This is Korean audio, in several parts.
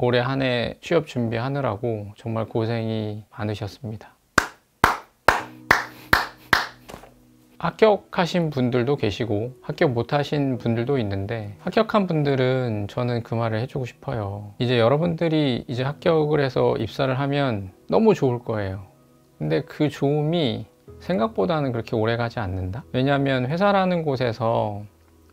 올해 한 해 취업 준비하느라고 정말 고생이 많으셨습니다. 합격하신 분들도 계시고 합격 못하신 분들도 있는데, 합격한 분들은 저는 그 말을 해주고 싶어요. 이제 여러분들이 이제 합격을 해서 입사를 하면 너무 좋을 거예요. 근데 그 좋음이 생각보다는 그렇게 오래 가지 않는다. 왜냐하면 회사라는 곳에서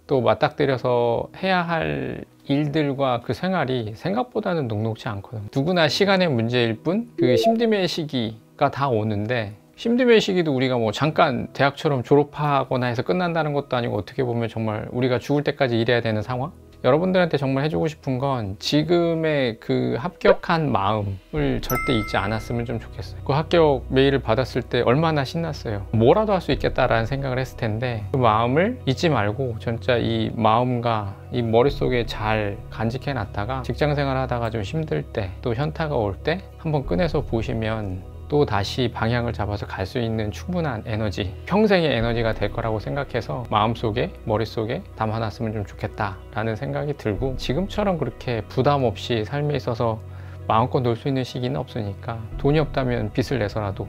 또 맞닥뜨려서 해야 할 일들과 그 생활이 생각보다는 녹록지 않거든. 누구나 시간의 문제일 뿐 그 심드의 시기가 다 오는데, 심드의 시기도 우리가 뭐 잠깐 대학처럼 졸업하거나 해서 끝난다는 것도 아니고, 어떻게 보면 정말 우리가 죽을 때까지 일해야 되는 상황. 여러분들한테 정말 해주고 싶은 건 지금의 그 합격한 마음을 절대 잊지 않았으면 좀 좋겠어요. 그 합격 메일을 받았을 때 얼마나 신났어요. 뭐라도 할 수 있겠다라는 생각을 했을 텐데, 그 마음을 잊지 말고 진짜 이 마음과 이 머릿속에 잘 간직해 놨다가 직장생활 하다가 좀 힘들 때, 또 현타가 올 때 한번 꺼내서 보시면 또 다시 방향을 잡아서 갈 수 있는 충분한 에너지, 평생의 에너지가 될 거라고 생각해서 마음속에, 머릿속에 담아놨으면 좀 좋겠다 라는 생각이 들고, 지금처럼 그렇게 부담 없이 삶에 있어서 마음껏 놀 수 있는 시기는 없으니까, 돈이 없다면 빚을 내서라도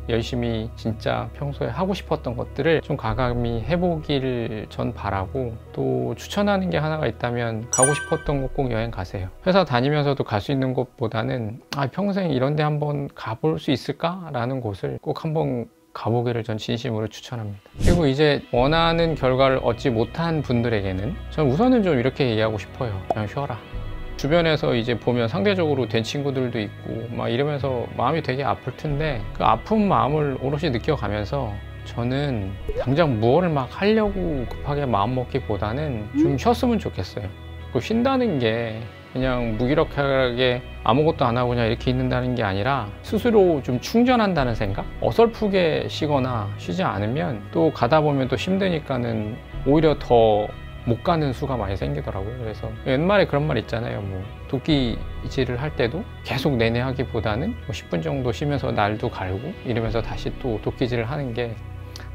열심히 진짜 평소에 하고 싶었던 것들을 좀 과감히 해보기를 전 바라고, 또 추천하는 게 하나가 있다면 가고 싶었던 곳 꼭 여행 가세요. 회사 다니면서도 갈 수 있는 곳보다는 평생 이런 데 한번 가볼 수 있을까? 라는 곳을 꼭 한번 가보기를 전 진심으로 추천합니다. 그리고 이제 원하는 결과를 얻지 못한 분들에게는 전 우선은 좀 이렇게 얘기하고 싶어요. 그냥 쉬어라. 주변에서 이제 보면 상대적으로 된 친구들도 있고 막 이러면서 마음이 되게 아플 텐데, 그 아픈 마음을 오롯이 느껴가면서 저는 당장 무엇을 막 하려고 급하게 마음 먹기보다는 좀 쉬었으면 좋겠어요. 그 쉰다는 게 그냥 무기력하게 아무것도 안 하고 그냥 이렇게 있는다는 게 아니라, 스스로 좀 충전한다는 생각? 어설프게 쉬거나 쉬지 않으면 또 가다 보면 또 힘드니까는 오히려 더 못 가는 수가 많이 생기더라고요. 그래서 옛말에 그런 말 있잖아요. 뭐 도끼질을 할 때도 계속 내내 하기보다는 뭐 10분 정도 쉬면서 날도 갈고 이러면서 다시 또 도끼질을 하는 게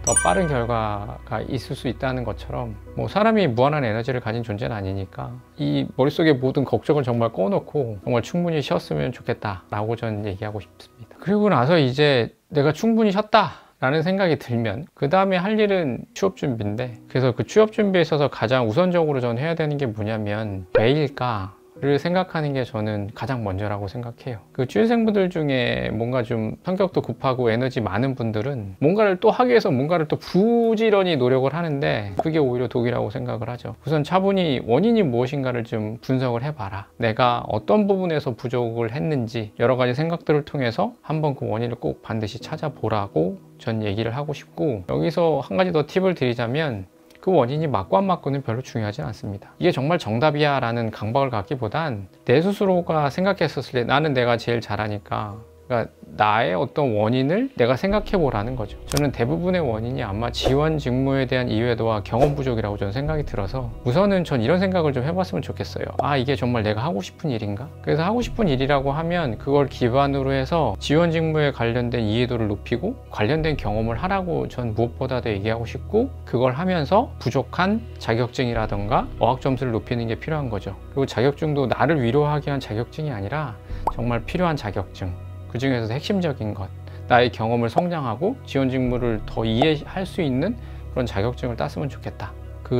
더 빠른 결과가 있을 수 있다는 것처럼, 뭐 사람이 무한한 에너지를 가진 존재는 아니니까 이 머릿속에 모든 걱정을 정말 꺼놓고 정말 충분히 쉬었으면 좋겠다 라고 저는 얘기하고 싶습니다. 그리고 나서 이제 내가 충분히 쉬었다 라는 생각이 들면 그 다음에 할 일은 취업 준비인데, 그래서 그 취업 준비에 있어서 가장 우선적으로 저는 해야 되는 게 뭐냐면, 왜일까? 를 생각하는 게 저는 가장 먼저라고 생각해요. 그 취준생분들 중에 뭔가 좀 성격도 급하고 에너지 많은 분들은 뭔가를 또 하기 위해서 뭔가를 또 부지런히 노력을 하는데, 그게 오히려 독이라고 생각을 하죠. 우선 차분히 원인이 무엇인가를 좀 분석을 해봐라. 내가 어떤 부분에서 부족을 했는지 여러 가지 생각들을 통해서 한번 그 원인을 꼭 반드시 찾아보라고 전 얘기를 하고 싶고, 여기서 한 가지 더 팁을 드리자면, 그 원인이 맞고 안 맞고는 별로 중요하지 않습니다. 이게 정말 정답이야 라는 강박을 갖기보단, 내 스스로가 생각했었을 때 나는 내가 제일 잘하니까, 그러니까 나의 어떤 원인을 내가 생각해 보라는 거죠. 저는 대부분의 원인이 아마 지원 직무에 대한 이해도와 경험 부족이라고 저는 생각이 들어서, 우선은 전 이런 생각을 좀 해봤으면 좋겠어요. 이게 정말 내가 하고 싶은 일인가? 그래서 하고 싶은 일이라고 하면 그걸 기반으로 해서 지원 직무에 관련된 이해도를 높이고 관련된 경험을 하라고 전 무엇보다도 얘기하고 싶고, 그걸 하면서 부족한 자격증이라던가 어학 점수를 높이는 게 필요한 거죠. 그리고 자격증도 나를 위로하기 위한 자격증이 아니라 정말 필요한 자격증, 그 중에서 핵심적인 것, 나의 경험을 성장하고 지원 직무를 더 이해할 수 있는 그런 자격증을 땄으면 좋겠다.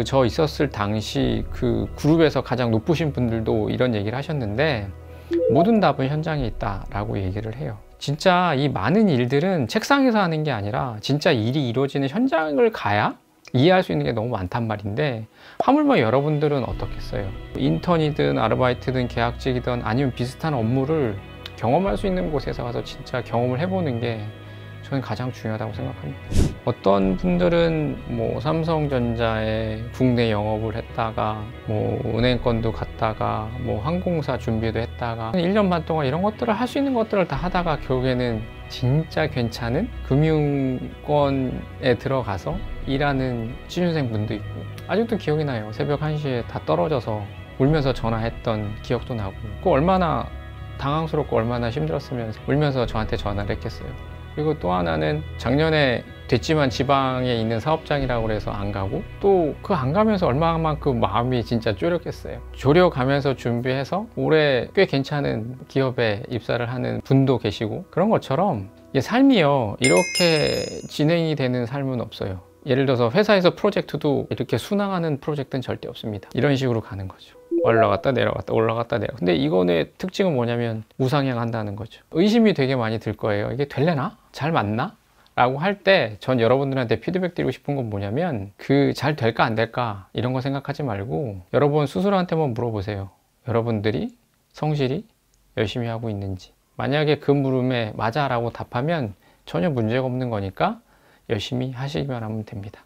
저 있었을 당시 그 그룹에서 가장 높으신 분들도 이런 얘기를 하셨는데, 모든 답은 현장에 있다라고 얘기를 해요. 진짜 이 많은 일들은 책상에서 하는 게 아니라 진짜 일이 이루어지는 현장을 가야 이해할 수 있는 게 너무 많단 말인데, 하물며 여러분들은 어떻겠어요? 인턴이든 아르바이트든 계약직이든 아니면 비슷한 업무를 경험할 수 있는 곳에서 가서 진짜 경험을 해보는 게 저는 가장 중요하다고 생각합니다. 어떤 분들은 뭐 삼성전자에 국내 영업을 했다가 뭐 은행권도 갔다가 뭐 항공사 준비도 했다가 1년 반 동안 이런 것들을 할 수 있는 것들을 다 하다가 결국에는 진짜 괜찮은 금융권에 들어가서 일하는 취준생분도 있고, 아직도 기억이 나요. 새벽 1시에 다 떨어져서 울면서 전화했던 기억도 나고, 그 얼마나 당황스럽고 얼마나 힘들었으면 울면서 저한테 전화를 했겠어요. 그리고 또 하나는 작년에 됐지만 지방에 있는 사업장이라고 해서 안 가고, 또 그 안 가면서 얼마만큼 마음이 진짜 쪼렸겠어요. 조려가면서 준비해서 올해 꽤 괜찮은 기업에 입사를 하는 분도 계시고, 그런 것처럼 삶이요, 이렇게 진행이 되는 삶은 없어요. 예를 들어서 회사에서 프로젝트도 이렇게 순항하는 프로젝트는 절대 없습니다. 이런 식으로 가는 거죠. 올라갔다 내려갔다 올라갔다 내려. 근데 이거의 특징은 뭐냐면 우상향한다는 거죠. 의심이 되게 많이 들 거예요. 이게 될래나? 잘 맞나? 라고 할 때 전 여러분들한테 피드백 드리고 싶은 건 뭐냐면, 그 잘 될까 안 될까 이런 거 생각하지 말고 여러분 스스로한테 한번 물어보세요. 여러분들이 성실히 열심히 하고 있는지. 만약에 그 물음에 맞아 라고 답하면 전혀 문제가 없는 거니까 열심히 하시기만 하면 됩니다.